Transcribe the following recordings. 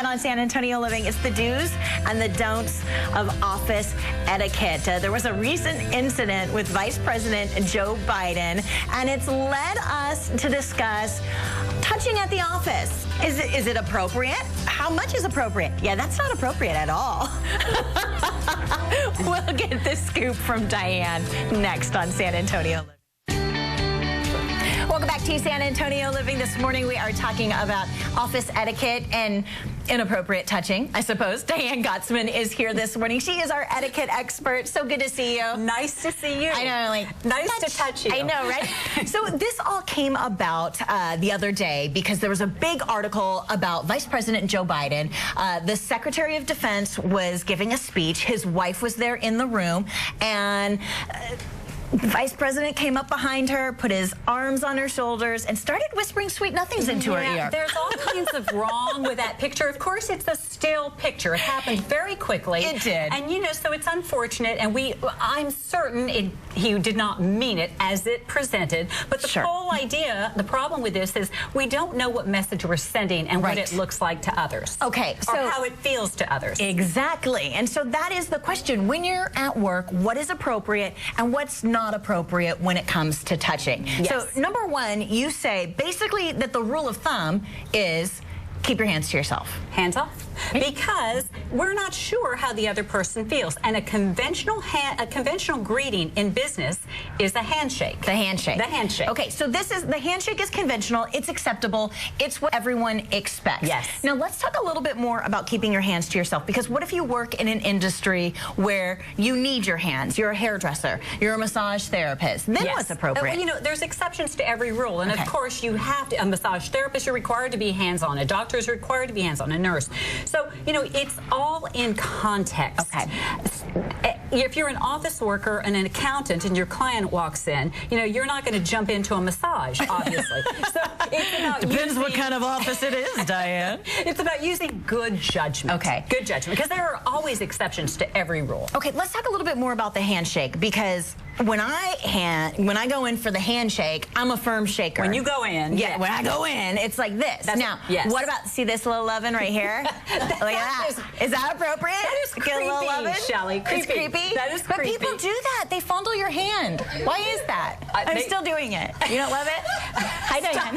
ahead on San Antonio Living. It's the do's and the don'ts of office etiquette. There was a recent incident with Vice President Joe Biden, and it's led us to discuss touching at the office. Is it appropriate? How much is appropriate? Yeah, that's not appropriate at all. We'll get the scoop from Diane next on San Antonio Living. Welcome back to San Antonio Living. This morning we are talking about office etiquette and inappropriate touching, I suppose. Diane Gottsman is here this morning. She is our etiquette expert. So good to see you. Nice to see you. I know, like, nice to touch you. I know, right? So this all came about the other day because there was a big article about Vice President Joe Biden. The Secretary of Defense was giving a speech. His wife was there in the room, and the Vice President came up behind her, put his arms on her shoulders, and started whispering sweet nothings into her ear. There's all kinds of wrong with that picture. Of course, it's a still picture. It happened very quickly. It did. And, you know, so it's unfortunate, and I'm certain he did not mean it as it presented. But the whole idea, the problem with this is we don't know what message we're sending and what it looks like to others. Okay. Or how it feels to others. Exactly. And so that is the question. When you're at work, what is appropriate and what's not appropriate when it comes to touching? Yes. So number one, you say basically that the rule of thumb is keep your hands to yourself. Hands off. Because we're not sure how the other person feels. And a conventional greeting in business is a handshake. The handshake. The handshake. Okay, so the handshake is conventional, it's acceptable, it's what everyone expects. Yes. Now let's talk a little bit more about keeping your hands to yourself, because what if you work in an industry where you need your hands? You're a hairdresser, you're a massage therapist. Then what's appropriate? Well, you know, there's exceptions to every rule. And of course, you have to, a massage therapist, you're required to be hands-on. A doctor is required to be hands-on. A nurse. So, you know, it's all in context. Okay. If you're an office worker and an accountant and your client walks in, you know, you're not going to jump into a massage, obviously. So it's about Depends what kind of office it is, Diane. It's about using good judgment. Okay. Good judgment. Because there are always exceptions to every rule. Okay, let's talk a little bit more about the handshake, because when I go in for the handshake, I'm a firm shaker. When you go in. Yeah, when I go in, it's like this. Now, what about, see this little oven right here? Look at that. Is that appropriate? That is creepy, Shelley. It's creepy? That is creepy. But people do that. They fondle your hand. Why is that? I'm still doing it. You don't love it? Hi, Diane.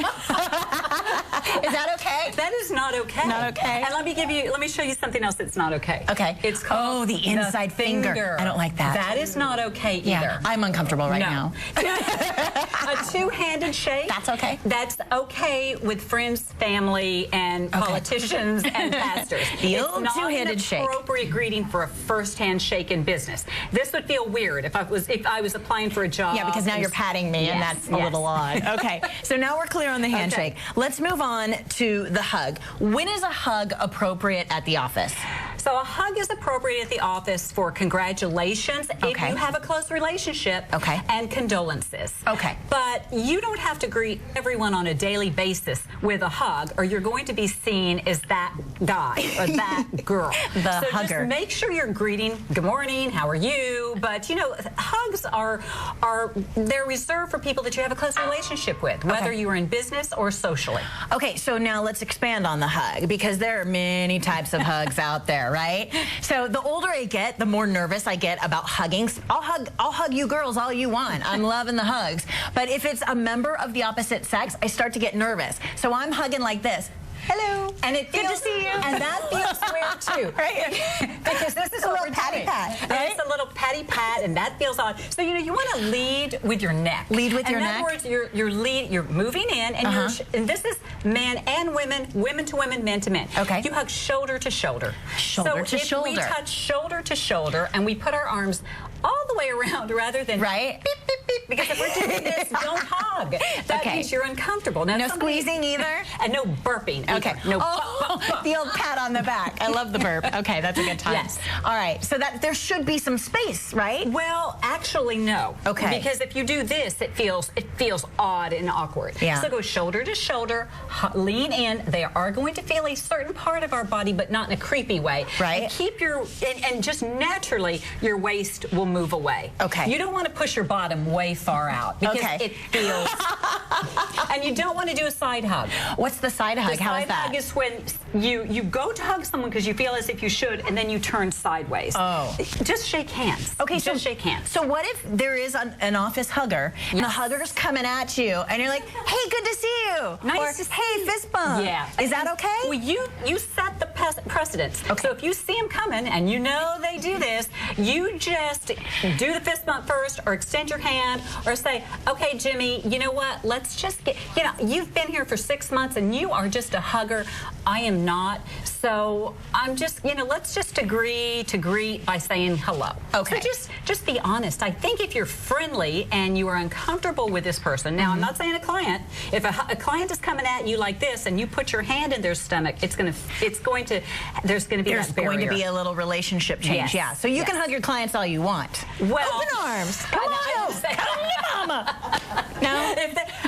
Is that okay? That is not okay. Not okay? And let me show you something else that's not okay. Okay. It's called the inside finger. I don't like that. That is not okay either. Yeah, I'm uncomfortable right now. A two-handed shake. That's okay. That's okay with friends, family, and politicians and pastors. The old two-handed shake. It's not an appropriate greeting for a first handshake in business. This would feel weird if I was applying for a job. Yeah, because now you're patting me, and that's a little odd. Okay, so now we're clear on the handshake. Let's move on to the hug. When is a hug appropriate at the office? So a hug is appropriate at the office for congratulations if you have a close relationship and condolences. Okay. But you don't have to greet everyone on a daily basis with a hug, or you're going to be seen as that guy or that girl. So hugger. Just make sure you're greeting, good morning, how are you? But, you know, hugs they're reserved for people that you have a close relationship with, whether you are in business or socially. Okay, so now let's expand on the hug, because there are many types of hugs out there, right? So the older I get, the more nervous I get about hugging. I'll hug you girls all you want. I'm loving the hugs. But if it's a member of the opposite sex, I start to get nervous. So I'm hugging like this. Hello. And it feels, good to see you. And that feels weird too. Right? Because this is a what little we're patty doing. pat. Right? It's a little patty pat, and that feels odd. So, you know, you want to lead with your neck. Lead with your neck? In other words, you're moving in, and and this is men and women, women to women, men to men. Okay. You hug shoulder to shoulder. Shoulder to shoulder. We touch shoulder to shoulder, and we put our arms all the way around rather than beep, beep, beep, because if we're doing this, don't hug. That means you're uncomfortable. Now, no squeezing either? And no burping. Okay. No. The old pat on the back. I love the burp. Okay, that's a good time. Yes. All right, so that there should be some space, right? Well, actually, no. Okay. Because if you do this, it feels odd and awkward. Yeah. So go shoulder to shoulder, lean in. They are going to feel a certain part of our body, but not in a creepy way. Right. And keep and just naturally, your waist will move away. away. Okay. You don't want to push your bottom way far out because it feels... And you don't want to do a side hug. What's the side hug? How is that? The side hug is when you go to hug someone because you feel as if you should, and then you turn sideways. Oh. Just shake hands. Okay, just shake hands. So what if there is an office hugger, and the hugger's coming at you, and you're like, hey, good to see you. Nice to see you. Hey, fist bump. Yeah. Is that okay? Well, you set the precedence. Okay. So if you see them coming, and you know they do this, you just do the fist bump first, or extend your hand, or say, okay, Jimmy, you know what? Let's just get, you've been here for 6 months, and you are just a hugger. I am not. So I'm just, let's just agree to greet by saying hello. Okay. So just be honest. I think if you're friendly and you are uncomfortable with this person, now I'm not saying a client. If a client is coming at you like this and you put your hand in their stomach, there's going to be a little relationship change. Yes. Yeah. So you can hug your clients all you want. Well, open arms. Come on. Come on, mama. No.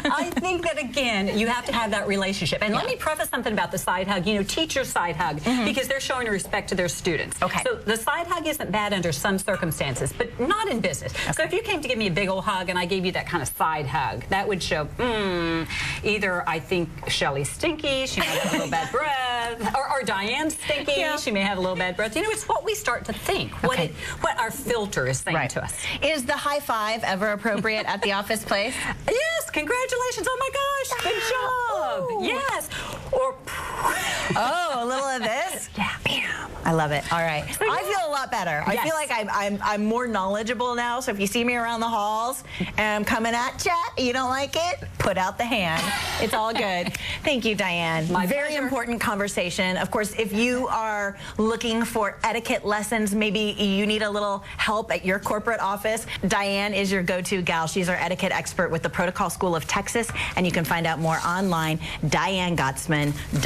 I think that again, you have to have that relationship. And let me preface something about the side hug. Teachers side hug because they're showing respect to their students. Okay. So the side hug isn't bad under some circumstances, but not in business. Okay. So if you came to give me a big old hug and I gave you that kind of side hug, that would show either I think Shelley's stinky, she might have a little bad breath, or Diane's stinky, she may have a little bad breath. It's what we start to think, what our filter is saying to us. Is the high five ever appropriate at the office place? Yes, congratulations, oh my gosh, good job. Ooh. Yes. Or a little of this? Yeah. Bam. I love it. All right. I feel a lot better. I feel like I'm more knowledgeable now, so if you see me around the halls and I'm coming at you, you don't like it, put out the hand. It's all good. Thank you, Diane. My Very pleasure. important conversation. Of course, if you are looking for etiquette lessons, maybe you need a little help at your corporate office, Diane is your go-to gal. She's our etiquette expert with the Protocol School of Texas, and you can find out more online, DianeGottsman.com.